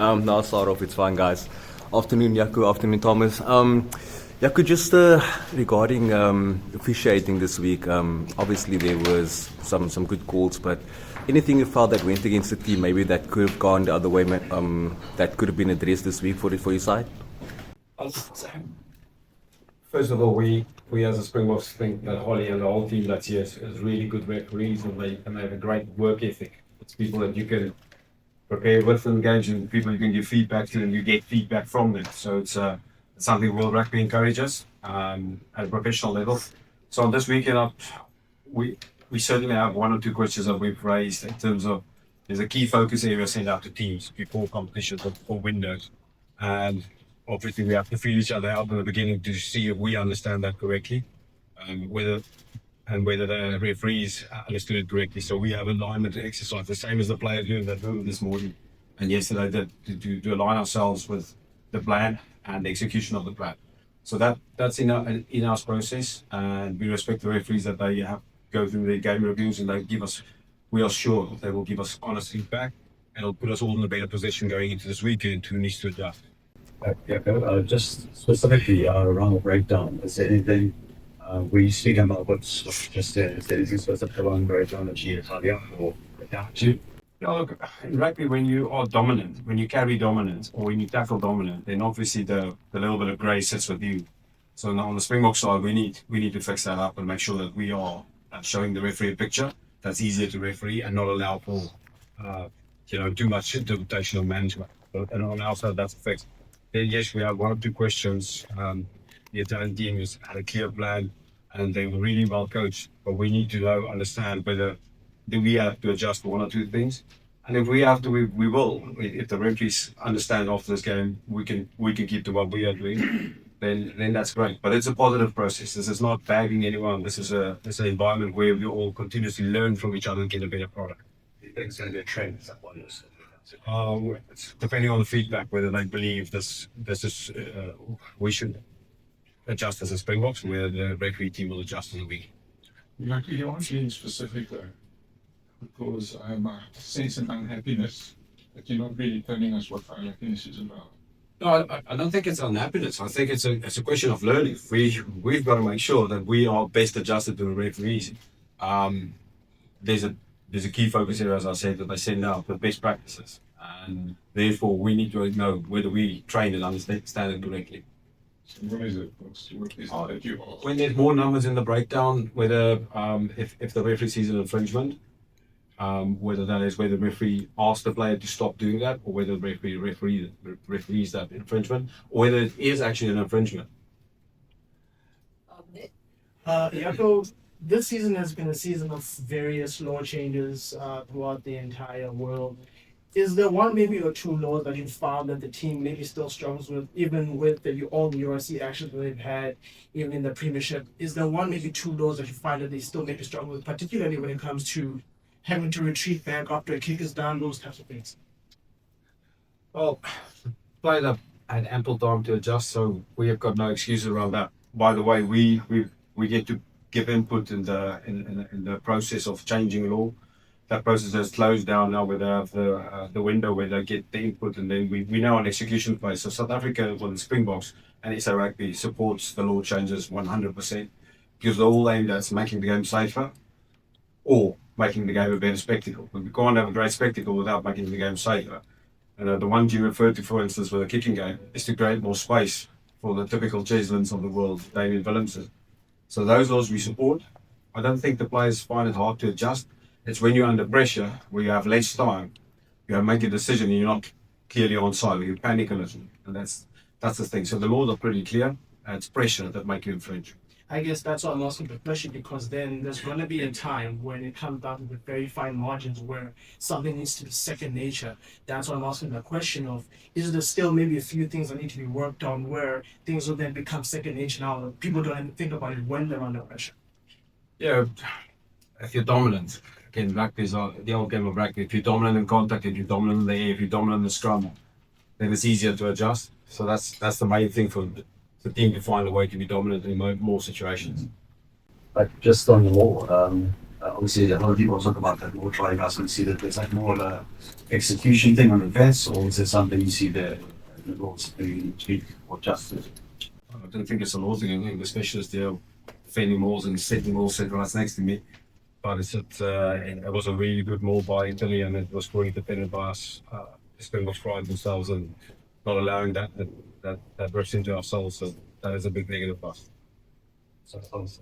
No, I'll start off. It's fine, guys. Afternoon, Jaco. Afternoon, Thomas. Jaco, just regarding officiating this week. Obviously, there was some good calls, but anything you felt that went against the team, maybe that could have gone the other way, that could have been addressed this week for your side? First of all, we as a Springboks think that Holly and the whole team that's here is really good referees, and they have a great work ethic. It's people that you can prepare with and engage, and people you can give feedback to, and you get feedback from them. So it's something World Rugby encourages at a professional level. So on this weekend, we certainly have one or two questions that we've raised in terms of there's a key focus area sent out to teams before competitions or windows, and obviously we have to feel each other out in the beginning to see if we understand that correctly, whether the referees understood it correctly. So we have alignment exercise, the same as the players doing that room this morning and yesterday, to align ourselves with the plan and the execution of the plan. So that's in our process, and we respect the referees that they have go through their game reviews, and we are sure they will give us honest feedback, and it'll put us all in a better position going into this weekend who needs to adjust. Just specifically around the breakdown, is there anything we speak about what's just there? Is there anything specific around the breakdown that you or Look, in rugby, when you are dominant, when you carry dominance, or when you tackle dominant, then obviously the little bit of grey sits with you. So now on the Springbok side, we need to fix that up and make sure that we are showing the referee a picture that's easier to referee and not allow for too much interpretation of management. And on our side, that's a fix. Then yes, we have one or two questions. The Italian team has had a clear plan and they were really well coached, but we need to understand whether we have to adjust one or two things. And if we have to, we will. If the referees understand after this game, we can keep to what we are doing, then that's great. But it's a positive process. This is not bagging anyone. This is an environment where we all continuously learn from each other and get a better product. It's going to be a trend at that point. It's depending on the feedback, whether they believe this is we should adjust as a Springboks, where the referee team will adjust in the week. You aren't being specific though, because I'm sensing unhappiness that you're not really telling us what unhappiness is about. No, I don't think it's unhappiness. I think it's a question of learning. We've got to make sure that we are best adjusted to the referees. There's a key focus area, as I said, that they send out the best practices, and therefore we need to know whether we train and understand it correctly. So what is it? What is it that you are? When there's more numbers in the breakdown, whether if the referee sees an infringement, whether that is whether the referee asks the player to stop doing that, or whether the referee referees that infringement, or whether it is actually an infringement. Jaco, this season has been a season of various law changes throughout the entire world. Is there one maybe or two laws that you found that the team maybe still struggles with, even with all the URC actions that they've had, even in the Premiership? Is there one, maybe two laws that you find that they still maybe struggle with, particularly when it comes to having to retreat back after a kick is down, those types of things? Well, players have had ample time to adjust, so we have got no excuses around that. By the way, we get to give input in the process of changing law. That process has closed down now. Where they have the window where they get the input, and then we now on execution phase. So South Africa, well, the Springboks and SA Rugby supports the law changes 100%, because they're all aimed at making the game safer or making the game a better spectacle. But we can't have a great spectacle without making the game safer. And the ones you referred to, for instance, with the kicking game, is to create more space for the typical Cheslins of the world, David Willemsen. So those laws we support. I don't think the players find it hard to adjust. It's when you're under pressure, where you have less time, you have to make a decision and you're not clearly on side, you panic a little. And that's the thing. So the laws are pretty clear, and it's pressure that make you infringe. I guess that's why I'm asking the question, because then there's going to be a time when it comes down to the very fine margins where something needs to be second nature. That's why I'm asking the question of, is there still maybe a few things that need to be worked on where things will then become second nature now? People don't even think about it when they're under pressure. Yeah, if you're dominant, again, rugby is the old game of rugby. If you're dominant in contact, if you're dominant in the air, if you're dominant in the scrum, then it's easier to adjust. So that's the main thing for the team, to find a way to be dominant in more situations. But just on the law, Obviously, a lot of people talk about that more try guys and see that there's like more of a execution thing on the vets, or is it something you see the laws being tweaked or adjusted? I don't think it's a law thing. I think the specialists there defending malls and setting malls set right next to me. But it was a really good mall by Italy, and it was really dependent by us. The Springboks pride themselves and not allowing that burst into ourselves. So that is a big negative for us. So, also,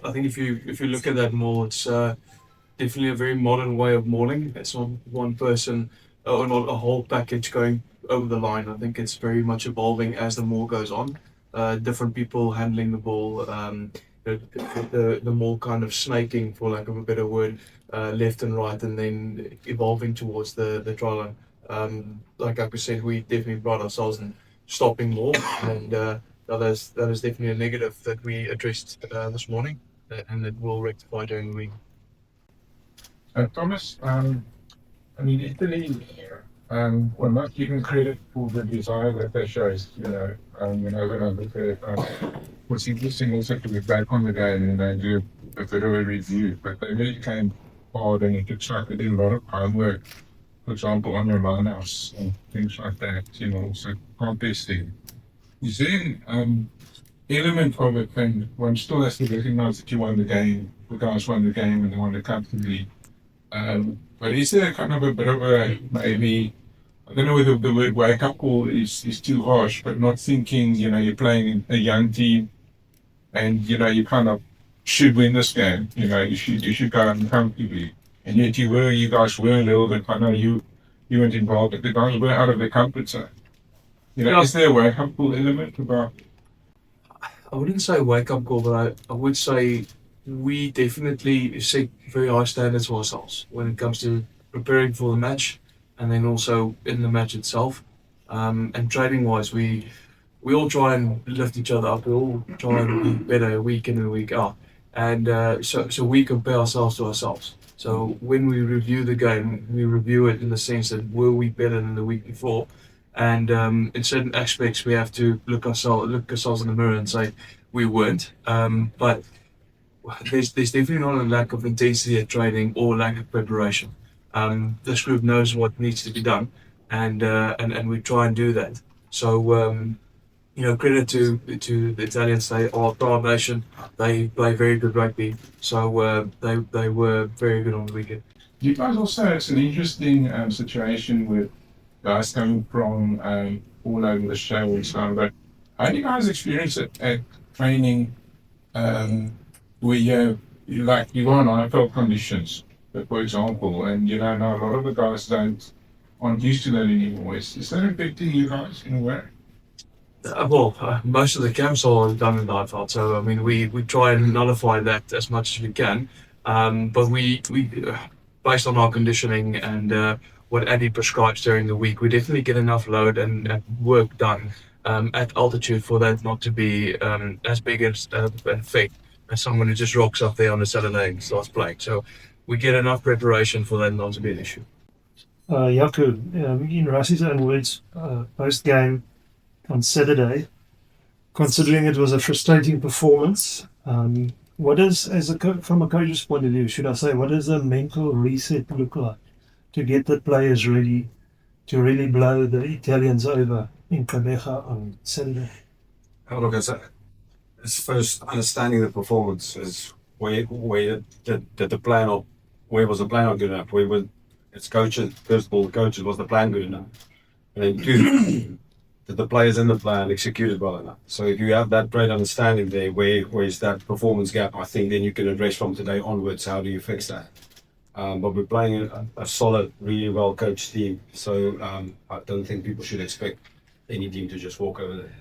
I think if you look at that more, it's definitely a very modern way of mauling. It's not one person or not a whole package going over the line. I think it's very much evolving as the maul goes on. Different people handling the ball, the maul kind of snaking, for lack of a better word, left and right, and then evolving towards the try line. Like I said, we definitely pride ourselves in stopping more, and that is definitely a negative that we addressed this morning, and that we'll rectify during the week. Thomas, I mean, Italy, we're not given credit for the desire that they showed, when I look at what's interesting also to look back on the game and they do a bit of a review, but they really came hard and it looks like they did a lot of homework, for example, on your lineouts and things like that, also contesting. Is there an element of it, and one still has to recognize that you won the game, the guys won the game and they won the comfortably. But is there kind of a bit of a, maybe, I don't know whether the word wake up call is too harsh, but not thinking, you're playing a young team and, you kind of should win this game, you should go uncomfortably. And yet you guys were a little bit, I know you weren't involved, but the guys were out of their comfort zone. Is there a wake up call element about? I wouldn't say wake up call, but I would say we definitely set very high standards for ourselves when it comes to preparing for the match, and then also in the match itself. And training wise, we all try and lift each other up. We all try and be better week in and week out, and so we compare ourselves to ourselves. So when we review the game, we review it in the sense that were we better than the week before, and in certain aspects we have to look ourselves in the mirror and say we weren't. But there's definitely not a lack of intensity at training or lack of preparation. This group knows what needs to be done, and we try and do that. So credit to the Italians. They are a proud nation. They play very good rugby. So they were very good on the weekend. You guys also, it's an interesting situation with guys coming from all over the show and so on. But how do you guys experience it at training? Where you are on IFL conditions, but for example, and now a lot of the guys aren't used to that anymore. Is that affecting you guys in a way? Most of the camps are done in IFL, so I mean we try and nullify that as much as we can. But we based on our conditioning and what Andy prescribes during the week, we definitely get enough load and work done at altitude for that not to be as big an effect as someone who just rocks up there on a Saturday and starts playing. So we get enough preparation for that not to be an issue. Jaco, in Rassi's own words, post-game on Saturday, considering it was a frustrating performance, what is, from a coach's point of view, should I say, what does a mental reset look like to get the players ready to really blow the Italians over in Cabeja on Saturday? Look, it's first understanding the performance is where did the plan, or where was the plan not good enough? It's coaches, first of all, the coaches, was the plan good enough? And then two, did the players in the plan executed well enough? So if you have that great understanding there, where is that performance gap, I think then you can address from today onwards, how do you fix that? But we're playing a solid, really well coached team, so I don't think people should expect any team to just walk over there.